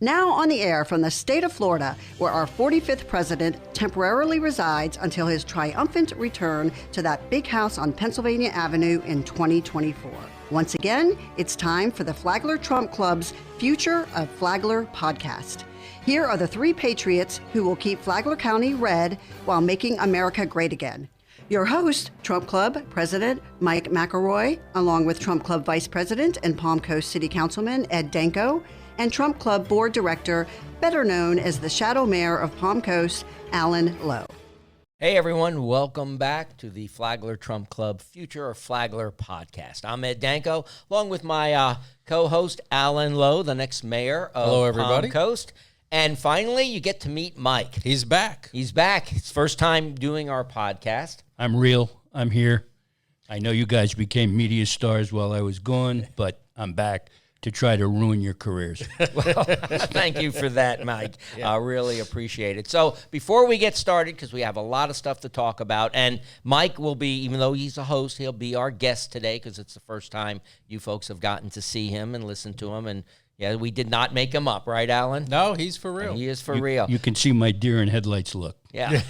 Now on the air from the state of Florida, where our 45th president temporarily resides until his triumphant return to that big house on Pennsylvania Avenue in 2024. Once again, it's time for the Flagler Trump Club's Future of Flagler podcast. Here are the three patriots who will keep Flagler County red while making America great again. Your host, Trump Club President Mike McElroy, along with Trump Club Vice President and Palm Coast City Councilman Ed Danko, and Trump Club Board Director, better known as the Shadow Mayor of Palm Coast, Allen Lowe. Hey everyone, welcome back to the Flagler Trump Club Future of Flagler podcast. I'm Ed Danko, along with my co-host Allen Lowe, the next mayor of Hello, everybody. Palm Coast. And finally, you get to meet Mike. He's back. He's back. His first time doing our podcast. I'm real. I'm here. I know you guys became media stars while I was gone, but I'm back to try to ruin your careers. Well, thank you for that, Mike. I really appreciate it. So before we get started, because we have a lot of stuff to talk about, and Mike will be, even though he's a host, he'll be our guest today because it's the first time you folks have gotten to see him and listen to him. And yeah, we did not make him up, right, Alan? No, he's for real. And he is for real. You can see my deer in headlights look. Yeah.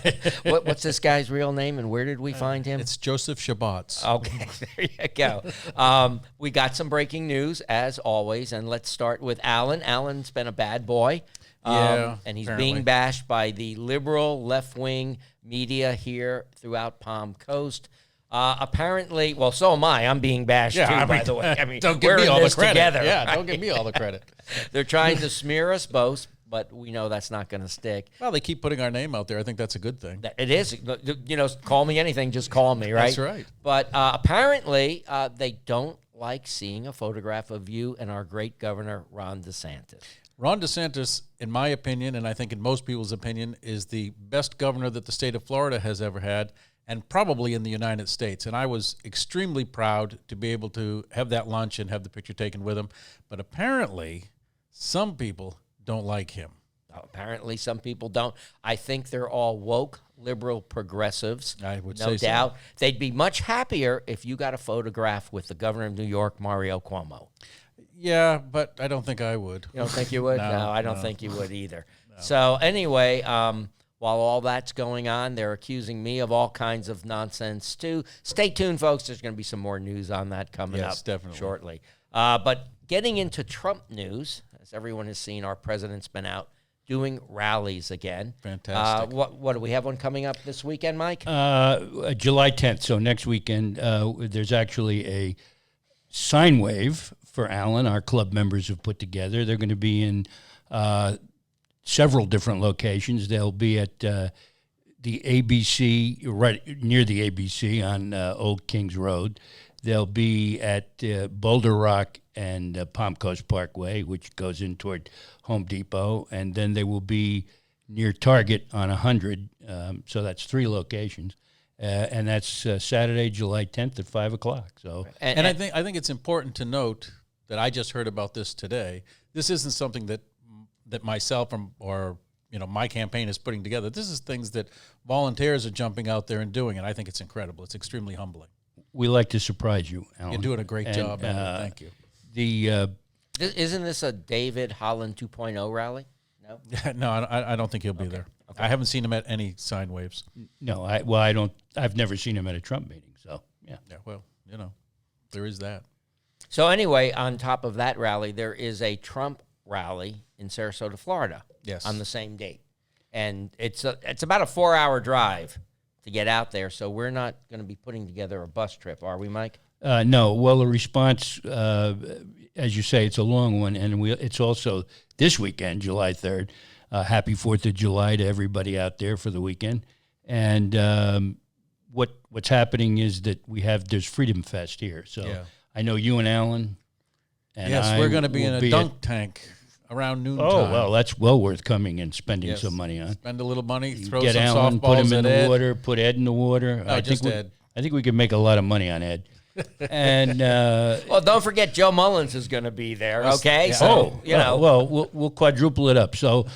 What's this guy's real name, and where did we find him? It's Joseph Shabbat's. Okay, there you go. We got some breaking news, as always, and let's start with Alan. Alan's been a bad boy, Yeah, and he's apparently being bashed by the liberal left-wing media here throughout Palm Coast. Apparently, well, so am I. I'm being bashed too, by the way. I mean, don't give we're me in all the this credit. together. Yeah, right? don't give me all the credit. They're trying to smear us both, but we know that's not going to stick. Well, they keep putting our name out there. I think that's a good thing. It is. You know, call me anything, just call me, right? That's right. But apparently, they don't like seeing a photograph of you and our great governor, Ron DeSantis. Ron DeSantis, in my opinion, and I think in most people's opinion, is the best governor that the state of Florida has ever had, and probably in the United States. And I was extremely proud to be able to have that lunch and have the picture taken with him. But apparently, some people don't like him. Apparently, some people don't. I think they're all woke, liberal progressives. I would no say so. doubt. They'd be much happier if you got a photograph with the governor of New York, Mario Cuomo. Yeah, but I don't think I would. You don't think you would? No, I don't think you would either. No. So anyway, while all that's going on, they're accusing me of all kinds of nonsense too. Stay tuned, folks. There's going to be some more news on that coming up definitely. Shortly. But getting into Trump news, as everyone has seen, our president's been out doing rallies again. Fantastic. What do we have one coming up this weekend, Mike? July 10th, so next weekend, there's actually a sine wave for Allen, our club members have put together. They're going to be in several different locations. They'll be at the ABC, right near the ABC on Old Kings Road. They'll be at Boulder Rock and Palm Coast Parkway, which goes in toward Home Depot. And then they will be near Target on 100. So that's three locations. And that's Saturday, July 10th at 5 o'clock. So, and I think it's important to note that I just heard about this today. This isn't something that myself or my campaign is putting together. This is things that volunteers are jumping out there and doing, and I think it's incredible. It's extremely humbling. We like to surprise you, Alan. You're doing a great job, Alan. Thank you. Isn't this a David Holland 2.0 rally? No? No, I don't think he'll be there. Okay. I haven't seen him at any sine waves. No, I don't. I've never seen him at a Trump meeting. So yeah. Well, there is that. So anyway, on top of that rally, there is a Trump rally in Sarasota, Florida. Yes. On the same date, and it's about a 4-hour drive to get out there. So we're not going to be putting together a bus trip, are we, Mike? No. Well, the response, as you say, it's a long one, and it's also this weekend, July 3rd. Happy 4th of July to everybody out there for the weekend. And what's happening is that there's Freedom Fest here. So I know you and Alan. And we're going to be in a dunk tank around noontime. Oh, well, that's well worth coming and spending some money on. Spend a little money, throw get some Alan, softballs put him in the Ed. water, put Ed in the water. No, just Ed. I think we could make a lot of money on Ed. And well, don't forget Joe Mullins is going to be there. Okay, yeah. so well, we'll quadruple it up. So,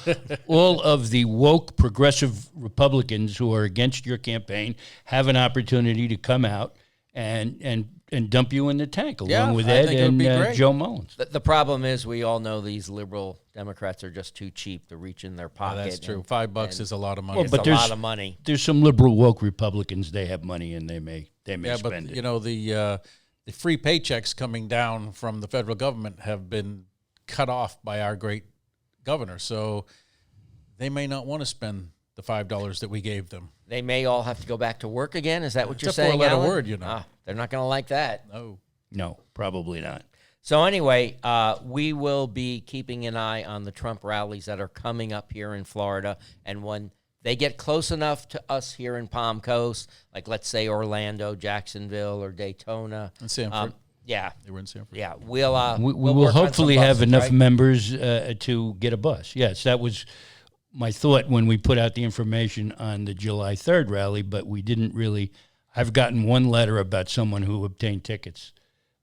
all of the woke progressive Republicans who are against your campaign have an opportunity to come out and and dump you in the tank along Yeah, with I Ed think it would and be great. Joe Mullins. The problem is we all know these liberal Democrats are just too cheap to reach in their Oh, pocket. that's true. and- $5 is a lot of money. Well, It's but a lot of money. There's some liberal woke Republicans. They have money and they may yeah, but spend it. you know the free paychecks coming down from the federal government have been cut off by our great governor, so they may not want to spend the $5 that we gave them. They may all have to go back to work again. Is that what you're It's a saying, four-letter Alan? word, you know. They're not going to like that. No. No, probably not. So anyway, we will be keeping an eye on the Trump rallies that are coming up here in Florida. And when they get close enough to us here in Palm Coast, like let's say Orlando, Jacksonville, or Daytona. And Sanford. Yeah. They were in Sanford. Yeah, we'll We we'll will work on some hopefully have buses, enough right? members to get a bus. Yes, that was my thought when we put out the information on the July 3rd rally, but we didn't really. I've gotten one letter about someone who obtained tickets,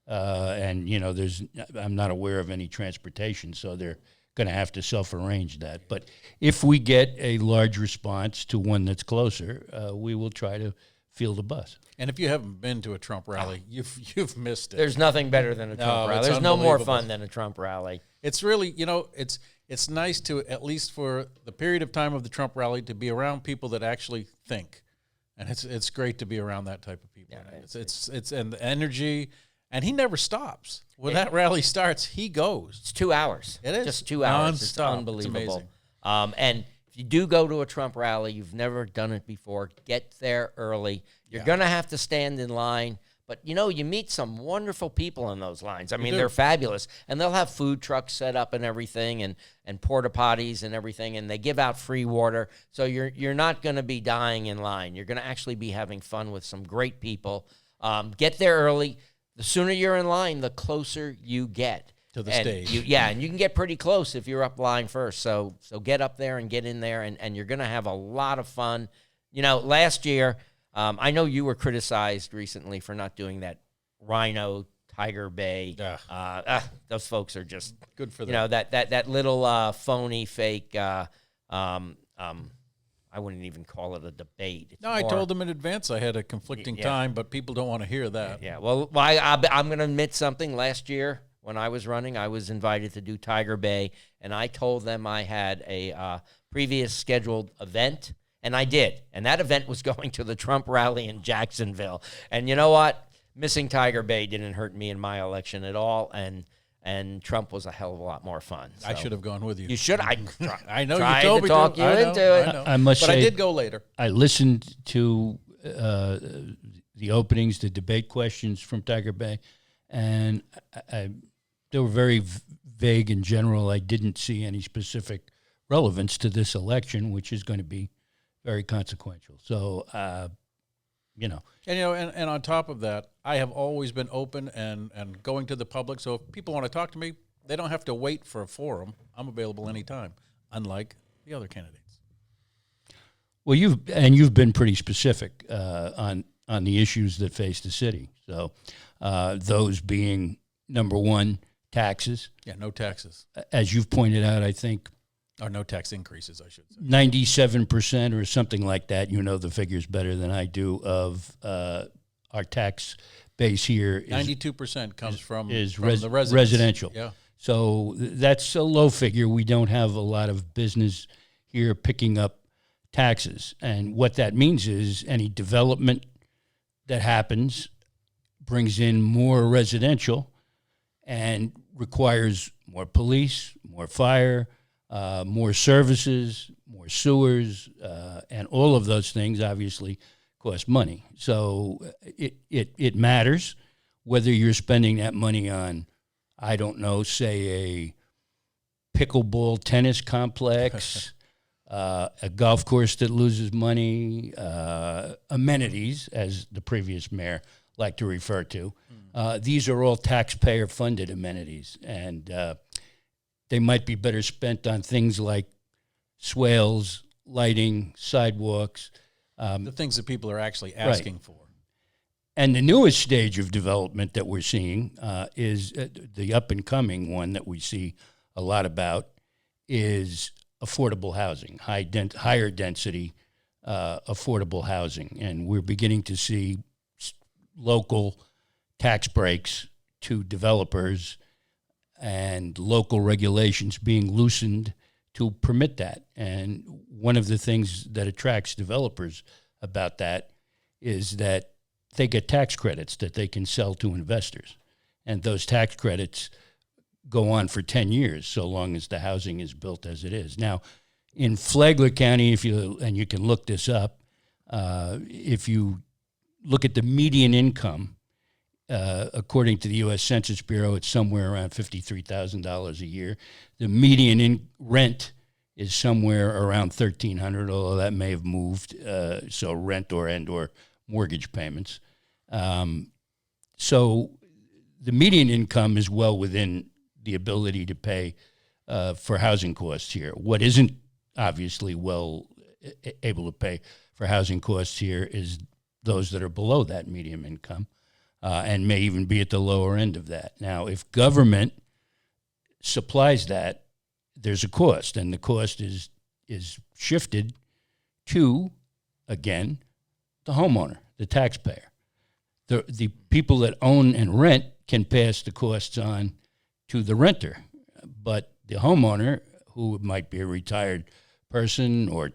and you know, I'm not aware of any transportation, so they're going to have to self-arrange that. But if we get a large response to one that's closer, we will try to field a bus. And if you haven't been to a Trump rally, you've missed it. There's nothing better than a Trump rally. it's There's no more unbelievable. fun than a Trump rally. It's really, you know, it's nice to, at least for the period of time of the Trump rally, to be around people that actually think, and it's great to be around that type of people. Yeah, It's and the energy, and he never stops. When that rally starts, he goes. It's 2 hours. It is. Just 2 hours. It's Nonstop. It's unbelievable. amazing. And if you do go to a Trump rally, you've never done it before, get there early. You're going to have to stand in line. But, you know, you meet some wonderful people in those lines. I mean, do. they're fabulous. And they'll have food trucks set up and everything and porta potties and everything. And they give out free water. So you're not going to be dying in line. You're going to actually be having fun with some great people. Get there early. The sooner you're in line, the closer you get To the and stage. and you can get pretty close if you're up line first. So get up there and get in there, and you're going to have a lot of fun. You know, last year, I know you were criticized recently for not doing that Rhino Tiger Bay. Those folks are just Good for them. You know, that little phony fake. I wouldn't even call it a debate. It's No, I more- told them in advance I had a conflicting Yeah. time, but people don't want to hear that. Yeah, well, I'm going to admit something. Last year, when I was running, I was invited to do Tiger Bay, and I told them I had a previous scheduled event, and I did. And that event was going to the Trump rally in Jacksonville. And you know what? Missing Tiger Bay didn't hurt me in my election at all, and Trump was a hell of a lot more fun. I So should have gone with you. You should. I I know tried you told to me talk to. you I know, into I it. know. I must but say, I did go later. I listened to the openings, the debate questions from Tiger Bay, and they were very vague in general. I didn't see any specific relevance to this election, which is going to be very consequential. So, you know. And you know, and on top of that, I have always been open and going to the public. So if people want to talk to me, they don't have to wait for a forum. I'm available anytime, unlike the other candidates. Well, you've been pretty specific on the issues that face the city. So those being number one, taxes. Yeah, no taxes. As you've pointed out, I think Or no tax increases, I should say. 97% or something like that. You know the figures better than I do of our tax base here is 92% comes from the residential. residents. Yeah. So that's a low figure. We don't have a lot of business here picking up taxes. And what that means is any development that happens brings in more residential and requires more police, more fire, more services, more sewers, and all of those things obviously cost money. So it matters whether you're spending that money on, I don't know, say a pickleball tennis complex, a golf course that loses money, amenities, as the previous mayor liked to refer to. These are all taxpayer-funded amenities, and they might be better spent on things like swales, lighting, sidewalks. The things that people are actually asking for. And the newest stage of development that we're seeing is the up-and-coming one that we see a lot about is affordable housing, higher density affordable housing. And we're beginning to see local tax breaks to developers and local regulations being loosened to permit that. And one of the things that attracts developers about that is that they get tax credits that they can sell to investors. And those tax credits go on for 10 years, so long as the housing is built as it is. Now, in Flagler County, and you can look this up, if you look at the median income, according to the U.S. Census Bureau, it's somewhere around $53,000 a year. The median rent is somewhere around $1,300, although that may have moved, so rent or mortgage payments. So the median income is well within the ability to pay for housing costs here. What isn't obviously well able to pay for housing costs here is those that are below that median income, and may even be at the lower end of that. Now, if government supplies that, there's a cost, and the cost is shifted to, again, the homeowner, the taxpayer. The people that own and rent can pass the costs on to the renter, but the homeowner, who might be a retired person or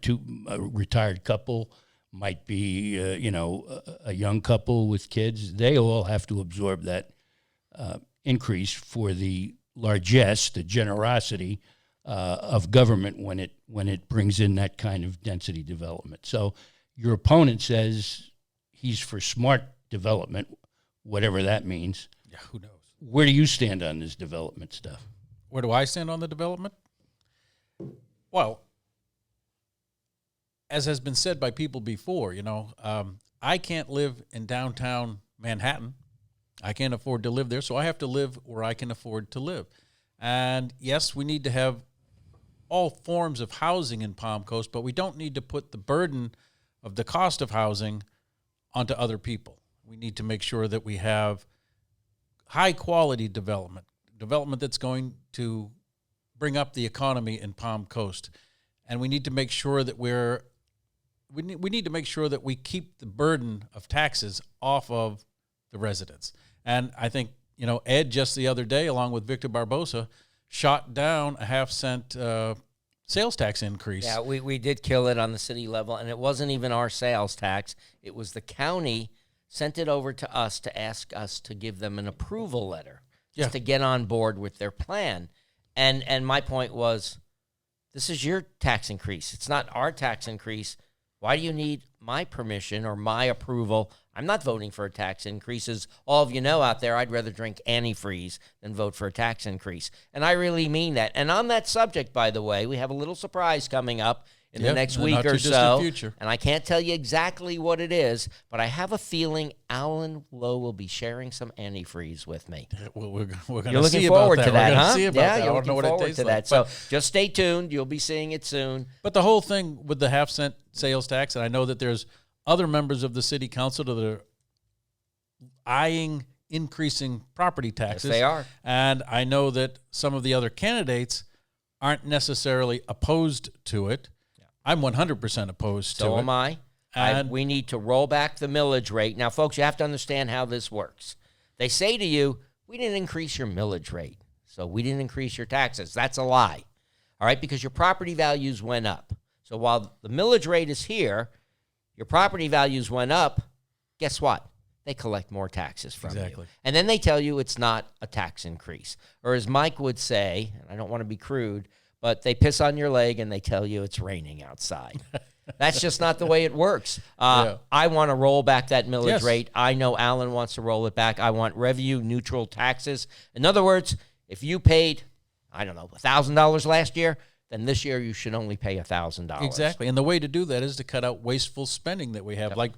a retired couple, might be a young couple with kids, they all have to absorb that increase for the largesse, the generosity of government when it brings in that kind of density development. So your opponent says he's for smart development, whatever that means. Yeah, who knows? Where do you stand on this development stuff? Where do I stand on the development? Well, as has been said by people before, I can't live in downtown Manhattan. I can't afford to live there, so I have to live where I can afford to live. And yes, we need to have all forms of housing in Palm Coast, but we don't need to put the burden of the cost of housing onto other people. We need to make sure that we have high-quality development that's going to bring up the economy in Palm Coast. And we need to make sure that we need to make sure that we keep the burden of taxes off of the residents. And I think, Ed just the other day, along with Victor Barbosa, shot down a half-cent sales tax increase. Yeah, we did kill it on the city level, and it wasn't even our sales tax. It was the county sent it over to us to ask us to give them an approval letter just to get on board with their plan. And my point was, this is your tax increase. It's not our tax increase. Why do you need my permission or my approval? I'm not voting for a tax increase. As all of you know out there, I'd rather drink antifreeze than vote for a tax increase. And I really mean that. And on that subject, by the way, we have a little surprise coming up in the next week or so. Future. And I can't tell you exactly what it is, but I have a feeling Allen Lowe will be sharing some antifreeze with me. Well, we're going to You're looking see forward about to that, huh? See about Yeah, that. you're I don't know looking what it forward tastes to like. that. So just stay tuned. You'll be seeing it soon. But the whole thing with the half-cent sales tax, and I know that there's other members of the city council that are eyeing increasing property taxes. Yes, they are. And I know that some of the other candidates aren't necessarily opposed to it. Yeah. I'm 100% opposed to it. So am I. We need to roll back the millage rate. Now, folks, you have to understand how this works. They say to you, we didn't increase your millage rate, so we didn't increase your taxes. That's a lie, all right, because your property values went up. So while the millage rate is here, your property values went up, guess what? They collect more taxes from you. And then they tell you it's not a tax increase. Or as Mike would say, and I don't want to be crude, but they piss on your leg and they tell you it's raining outside. That's just not the way it works. I want to roll back that millage rate. I know Alan wants to roll it back. I want revenue-neutral taxes. In other words, if you paid, I don't know, $1,000 last year, then this year you should only pay $1,000. Exactly. And the way to do that is to cut out wasteful spending that we have. Like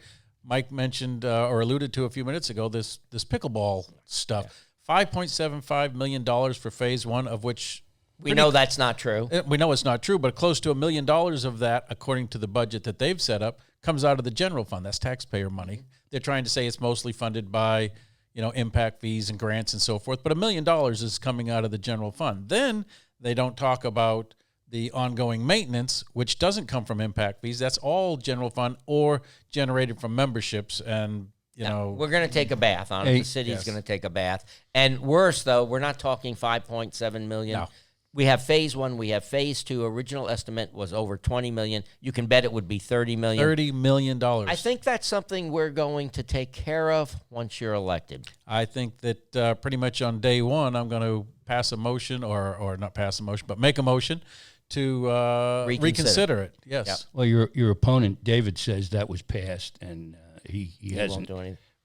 Mike mentioned or alluded to a few minutes ago, this pickleball stuff. $5.75 million for phase one, of which we know that's not true. We know it's not true, but close to $1 million of that, according to the budget that they've set up, comes out of the general fund. That's taxpayer money. They're trying to say it's mostly funded by, impact fees and grants and so forth, but $1 million is coming out of the general fund. Then they don't talk about the ongoing maintenance, which doesn't come from impact fees. That's all general fund or generated from memberships and, We're going to take a bath on it. The city's going to take a bath. And worse, though, we're not talking $5.7 million. No. We have phase 1. We have phase 2. Original estimate was over $20 million. You can bet it would be $30 million. $30 million. I think that's something we're going to take care of once you're elected. I think that pretty much on day one, I'm going to pass a motion, or not pass a motion, but make a motion to reconsider it. Yes. Yep. Well, your opponent, David, says that was passed, and he hasn't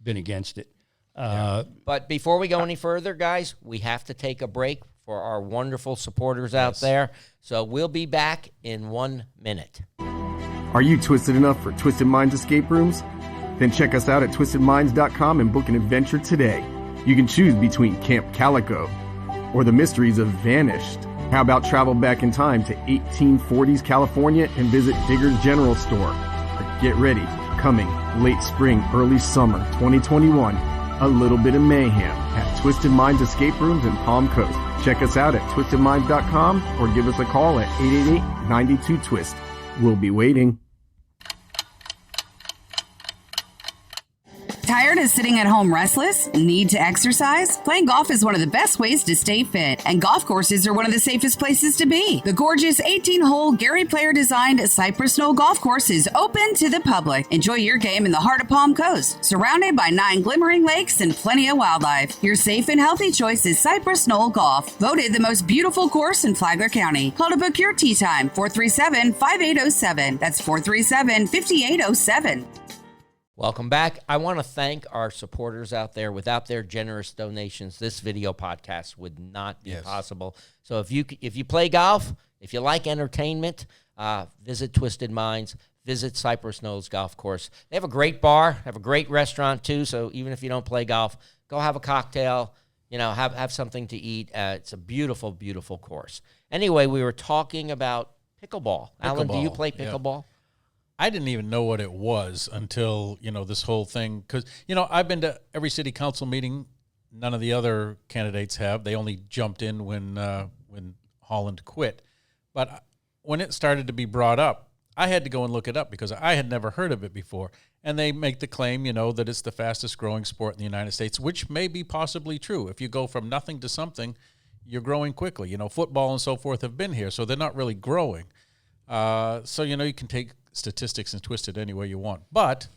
been against it. But before we go any further, guys, we have to take a break for our wonderful supporters out there. So we'll be back in 1 minute. Are you twisted enough for Twisted Minds escape rooms? Then check us out at twistedminds.com and book an adventure today. You can choose between Camp Calico or the mysteries of Vanished. How about travel back in time to 1840s California and visit Digger's General Store? Or get ready, coming late spring, early summer 2021, a little bit of mayhem at Twisted Minds Escape Rooms in Palm Coast. Check us out at twistedminds.com or give us a call at 888-92-TWIST. We'll be waiting. Tired of sitting at home restless? Need to exercise? Playing golf is one of the best ways to stay fit, and golf courses are one of the safest places to be. The gorgeous 18-hole Gary Player-designed Cypress Knoll Golf Course is open to the public. Enjoy your game in the heart of Palm Coast, surrounded by 9 glimmering lakes and plenty of wildlife. Your safe and healthy choice is Cypress Knoll Golf, voted the most beautiful course in Flagler County. Call to book your tee time, 437-5807. That's 437-5807. Welcome back. I want to thank our supporters out there. Without their generous donations, this video podcast would not be possible. So if you play golf, if you like entertainment, visit Twisted Minds, visit Cypress Knolls Golf Course. They have a great bar, have a great restaurant too. So even if you don't play golf, go have a cocktail, have something to eat. It's a beautiful, beautiful course. Anyway, we were talking about pickleball. Alan, do you play pickleball? Yeah. I didn't even know what it was until, this whole thing. Because, I've been to every city council meeting. None of the other candidates have. They only jumped in when Holland quit. But when it started to be brought up, I had to go and look it up because I had never heard of it before. And they make the claim, that it's the fastest growing sport in the United States, which may be possibly true. If you go from nothing to something, you're growing quickly. Football and so forth have been here, so they're not really growing. So, you can take statistics and twist it any way you want. But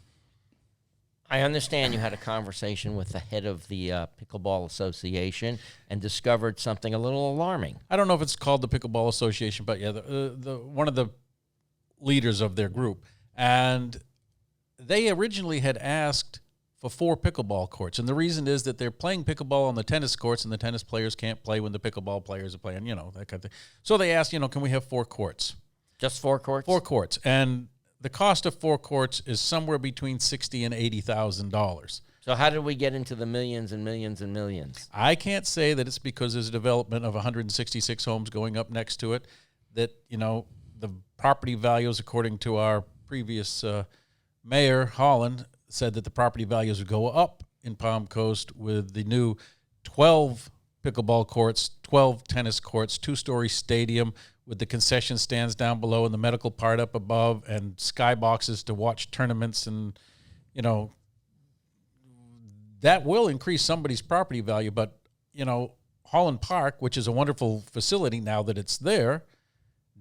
I understand you had a conversation with the head of the Pickleball Association and discovered something a little alarming. I don't know if it's called the Pickleball Association, but the one of the leaders of their group. And they originally had asked for 4 pickleball courts. And the reason is that they're playing pickleball on the tennis courts, and the tennis players can't play when the pickleball players are playing, that kind of thing. So they asked, can we have 4 courts? Just 4 courts? 4 courts. And the cost of 4 courts is somewhere between $60,000 and $80,000. So how did we get into the millions and millions and millions? I can't say that it's because there's a development of 166 homes going up next to it, that, the property values, according to our previous mayor, Holland, said that the property values would go up in Palm Coast with the new 12 pickleball courts, 12 tennis courts, 2-story stadium, with the concession stands down below and the medical part up above, and skyboxes to watch tournaments. And, that will increase somebody's property value. But, Holland Park, which is a wonderful facility now that it's there,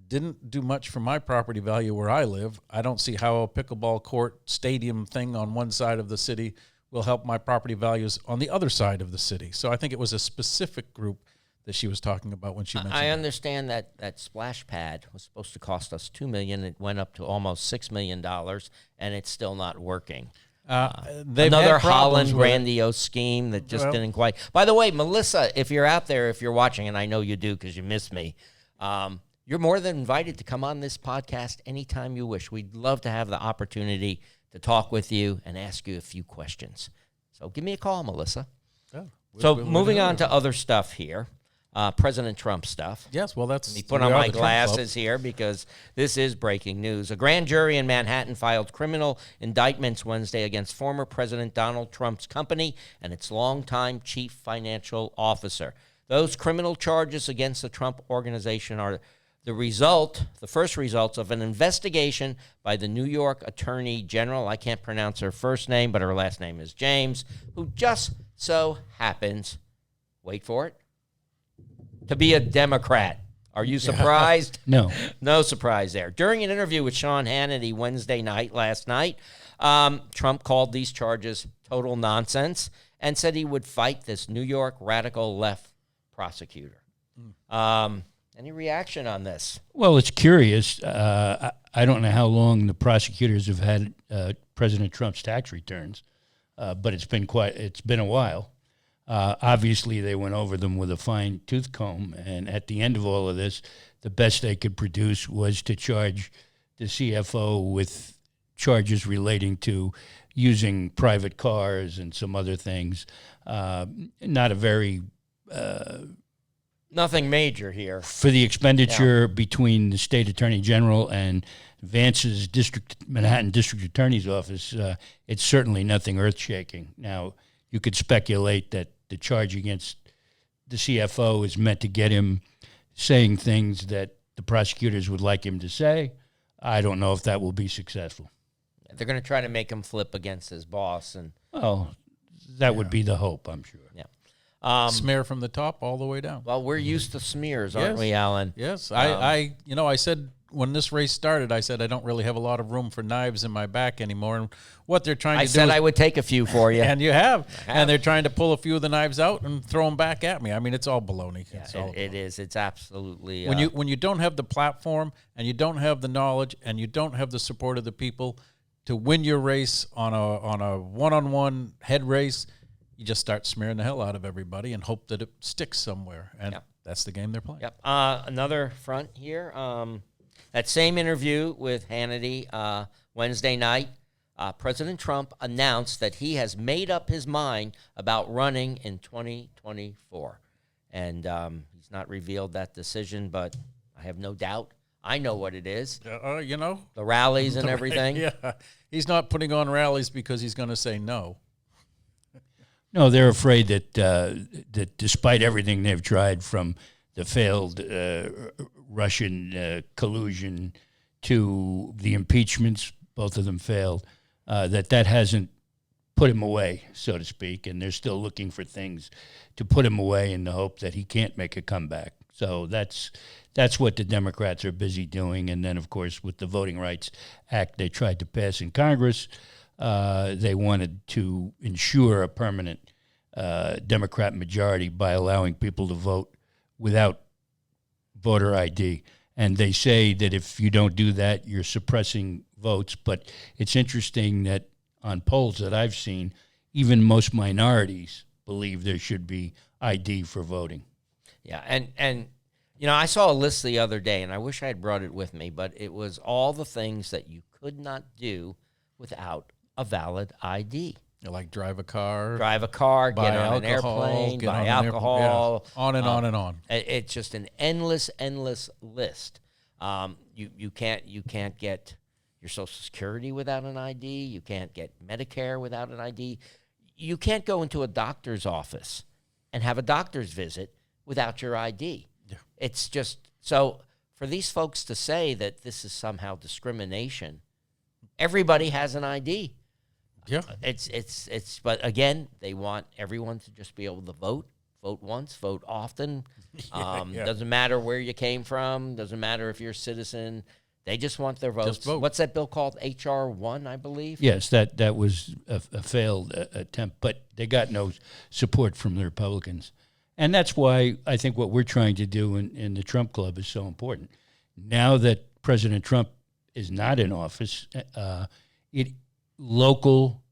didn't do much for my property value where I live. I don't see how a pickleball court stadium thing on one side of the city will help my property values on the other side of the city. So I think it was a specific group that she was talking about when she mentioned I understand that splash pad was supposed to cost us $2 million. It went up to almost $6 million, and it's still not working. Another Holland grandiose scheme that just didn't quite. By the way, Melissa, if you're out there, if you're watching, and I know you do because you miss me, you're more than invited to come on this podcast anytime you wish. We'd love to have the opportunity to talk with you and ask you a few questions. So give me a call, Melissa. So moving on to other stuff here. President Trump stuff. Yes, well, that's... Let me put on my glasses here because this is breaking news. A grand jury in Manhattan filed criminal indictments Wednesday against former President Donald Trump's company and its longtime chief financial officer. Those criminal charges against the Trump organization are the first results of an investigation by the New York Attorney General. I can't pronounce her first name, but her last name is James, who just so happens, wait for it, to be a Democrat. Are you surprised? No. No surprise there. During an interview with Sean Hannity last night, Trump called these charges total nonsense and said he would fight this New York radical left prosecutor. Any reaction on this? Well, it's curious. I don't know how long the prosecutors have had President Trump's tax returns, but it's been a while. Obviously, they went over them with a fine-tooth comb, and at the end of all of this, the best they could produce was to charge the CFO with charges relating to using private cars and some other things. Not a very... Nothing major here. For the expenditure between the state attorney general and Vance's Manhattan District Attorney's office, it's certainly nothing earth-shaking. Now, you could speculate that the charge against the CFO is meant to get him saying things that the prosecutors would like him to say. I don't know if that will be successful. They're going to try to make him flip against his boss. That would be the hope, I'm sure. Yeah. Smear from the top all the way down. Well, we're used to smears, aren't we, Alan? Yes. I said when this race started, I said I don't really have a lot of room for knives in my back anymore. And what they're trying to do I would take a few for you. And you have. And they're trying to pull a few of the knives out and throw them back at me. I mean, it's all baloney. Yeah, it is. It's absolutely... When you don't have the platform and you don't have the knowledge and you don't have the support of the people to win your race on a one-on-one head race, you just start smearing the hell out of everybody and hope that it sticks somewhere. And that's the game they're playing. Yep. Another front here. That same interview with Hannity Wednesday night, President Trump announced that he has made up his mind about running in 2024. And he's not revealed that decision, but I have no doubt. I know what it is. The rallies and everything. Yeah. He's not putting on rallies because he's going to say no. No, they're afraid that despite everything they've tried, from the failed Russian collusion to the impeachments, both of them failed, that hasn't put him away, so to speak, and they're still looking for things to put him away in the hope that he can't make a comeback. So that's what the Democrats are busy doing. And then, of course, with the Voting Rights Act they tried to pass in Congress, they wanted to ensure a permanent Democrat majority by allowing people to vote without voter ID. And they say that if you don't do that, you're suppressing votes. But it's interesting that on polls that I've seen, even most minorities believe there should be ID for voting. Yeah, and I saw a list the other day, and I wish I had brought it with me, but it was all the things that you could not do without a valid ID. Like drive a car, get on an airplane, buy alcohol. On and on and on. It's just an endless list. You can't get your Social Security without an ID. You can't get Medicare without an ID. You can't go into a doctor's office and have a doctor's visit without your ID. Yeah. It's just, so for these folks to say that this is somehow discrimination, everybody has an ID. Yeah. But again, they want everyone to just be able to vote once, vote often. Doesn't matter where you came from, doesn't matter if you're a citizen. They just want their votes. Just vote. What's that bill called? H.R. 1, I believe? Yes, that was a failed attempt, but they got no support from the Republicans. And that's why I think what we're trying to do in the Trump Club is so important. Now that President Trump is not in office, local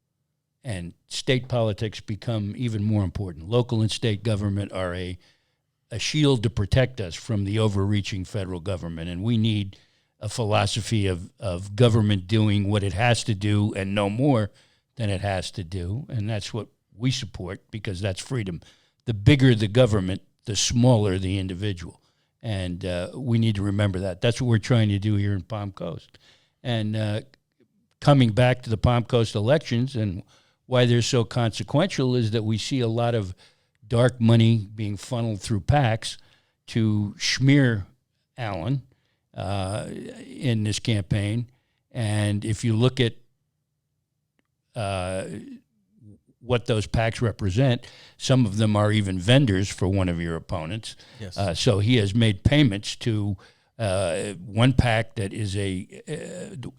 and state politics become even more important. Local and state government are a shield to protect us from the overreaching federal government, and we need a philosophy of government doing what it has to do and no more than it has to do, and that's what we support because that's freedom. The bigger the government, the smaller the individual, and we need to remember that. That's what we're trying to do here in Palm Coast. And coming back to the Palm Coast elections and why they're so consequential is that we see a lot of dark money being funneled through PACs to smear Allen in this campaign. And if you look at what those PACs represent, some of them are even vendors for one of your opponents. Yes. So he has made payments to one PAC that is the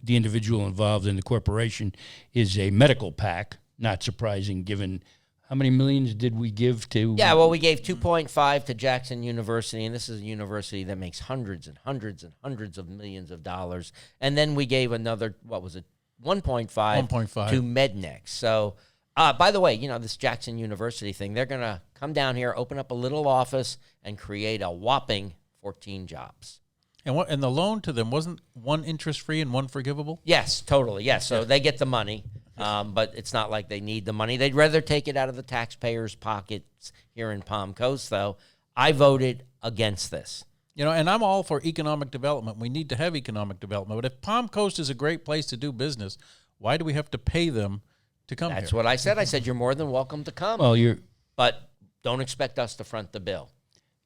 individual involved in the corporation is a medical PAC. Not surprising, given how many millions did we give to? Yeah, well, we gave 2.5 to Jackson University, and this is a university that makes hundreds and hundreds and hundreds of millions of dollars. And then we gave another, 1.5 to Mednex. So, by the way, this Jackson University thing, they're going to come down here, open up a little office, and create a whopping 14 jobs. And the loan to them wasn't one interest-free and one forgivable? Yes, totally, yes. So they get the money. But it's not like they need the money. They'd rather take it out of the taxpayers' pockets here in Palm Coast, though. I voted against this. And I'm all for economic development. We need to have economic development. But if Palm Coast is a great place to do business, why do we have to pay them to come here? That's what I said. I said, you're more than welcome to come. Well, but don't expect us to front the bill.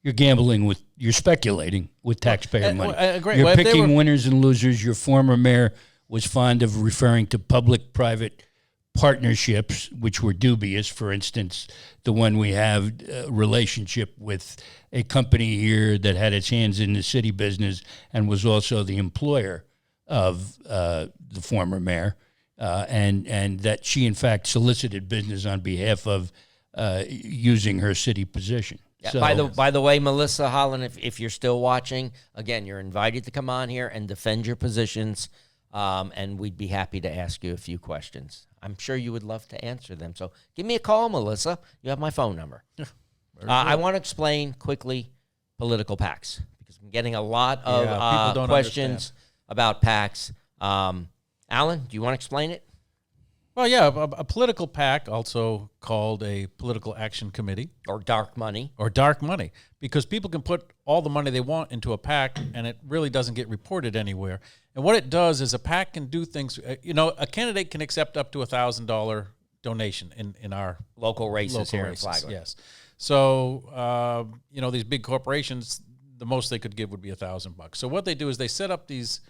You're speculating with taxpayer money. I agree. You're Well, if they picking were- winners and losers. Your former mayor was fond of referring to public-private partnerships, which were dubious. For instance, the one we have relationship with a company here that had its hands in the city business and was also the employer of the former mayor, and that she, in fact, solicited business on behalf of using her city position. Yeah, So, by the way, Melissa Holland, if you're still watching, again, you're invited to come on here and defend your positions, and we'd be happy to ask you a few questions. I'm sure you would love to answer them. So give me a call, Melissa. You have my phone number. I want to explain quickly political PACs because I'm getting a lot of people don't questions about PACs. Alan, do you want to explain it? Well, yeah, a political PAC, also called a political action committee. Or dark money. Or dark money, because people can put all the money they want into a PAC, and it really doesn't get reported anywhere. And what it does is a PAC can do things, a candidate can accept up to $1,000 donation in our Local races here races, in Flagler. yes. So, these big corporations, the most they could give would be $1,000. So what they do is they set up these,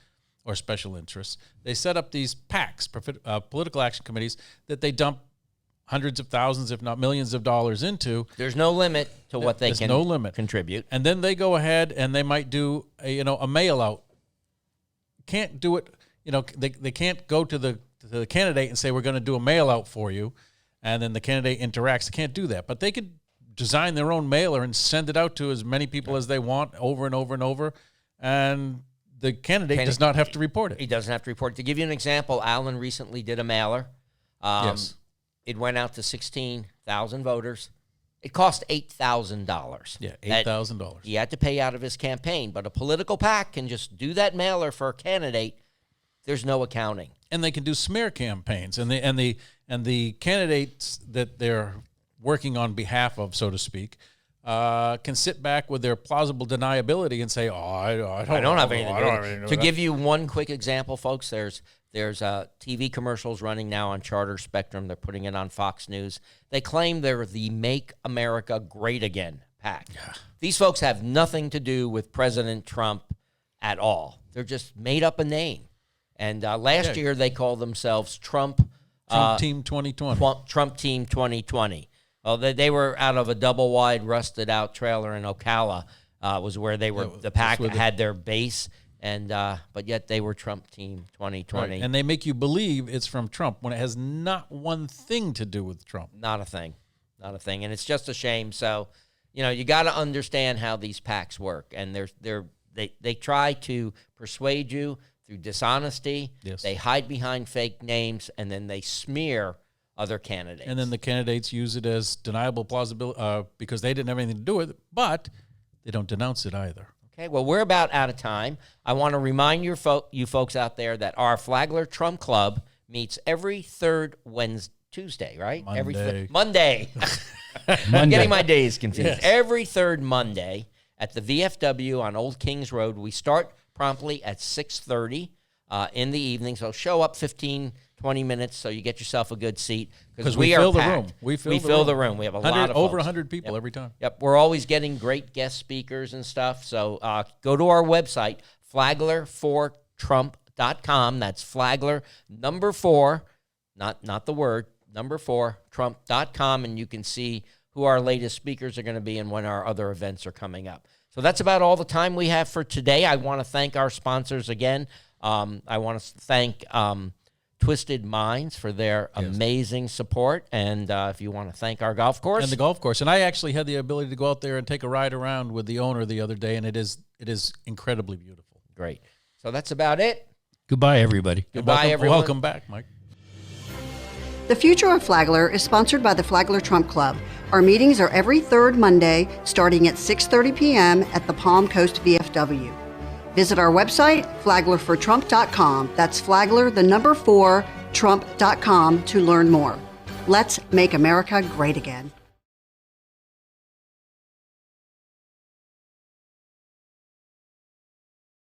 or special interests, they set up these PACs, political action committees, that they dump hundreds of thousands, if not millions of dollars into. There's no limit to what they can contribute. And then they go ahead and they might do a mail out. Can't do it, they can't go to the candidate and say, we're going to do a mail out for you, and then the candidate interacts. They can't do that. But they could design their own mailer and send it out to as many people as they want over and over and over. And the candidate does not have to report it. He doesn't have to report it. To give you an example, Alan recently did a mailer. Yes. It went out to 16,000 voters. It cost $8,000. Yeah, $8,000. He had to pay out of his campaign, but a political PAC can just do that mailer for a candidate. There's no accounting. And they can do smear campaigns, and the candidates that they're working on behalf of, so to speak, can sit back with their plausible deniability and say, I don't have anything to do. To give you one quick example, folks, there's TV commercials running now on Charter Spectrum. They're putting it on Fox News. They claim they're the Make America Great Again PAC. Yeah. These folks have nothing to do with President Trump at all. They're just made up a name. And last year they called themselves Trump Team 2020. Trump Team 2020. Well, they were out of a double-wide, rusted-out trailer in Ocala. Was where they were. The PAC had their base, and but yet they were Trump Team 2020. Right. And they make you believe it's from Trump when it has not one thing to do with Trump. Not a thing. And it's just a shame. So, you got to understand how these PACs work, and they try to persuade you through dishonesty. Yes. They hide behind fake names, and then they smear other candidates. And then the candidates use it as deniable plausibility because they didn't have anything to do with it, but they don't denounce it either. Okay, well, we're about out of time. I want to remind you folks out there that our Flagler Trump Club meets every third Tuesday, right? Monday. I'm getting my days confused. Yes. Every third Monday at the VFW on Old Kings Road. We start promptly at 6:30 in the evening, so show up 15, 20 minutes so you get yourself a good seat because we fill are the packed. room. We fill the room. We have a lot of over folks. 100 people Yep. every time. Yep, we're always getting great guest speakers and stuff. So go to our website, FlaglerForTrump.com. That's Flagler, number 4, not the word, number 4, Trump.com, and you can see who our latest speakers are going to be and when our other events are coming up. So that's about all the time we have for today. I want to thank our sponsors again. I want to thank Twisted Minds for their amazing support. And if you want to thank our golf course. And the golf course. And I actually had the ability to go out there and take a ride around with the owner the other day, and it is incredibly beautiful. Great. So that's about it. Goodbye, everybody. Goodbye, everyone. Welcome back, Mike. The Future of Flagler is sponsored by the Flagler Trump Club. Our meetings are every third Monday starting at 6:30 p.m. at the Palm Coast VFW. Visit our website, FlaglerForTrump.com. That's Flagler, the number 4, Trump.com to learn more. Let's make America great again.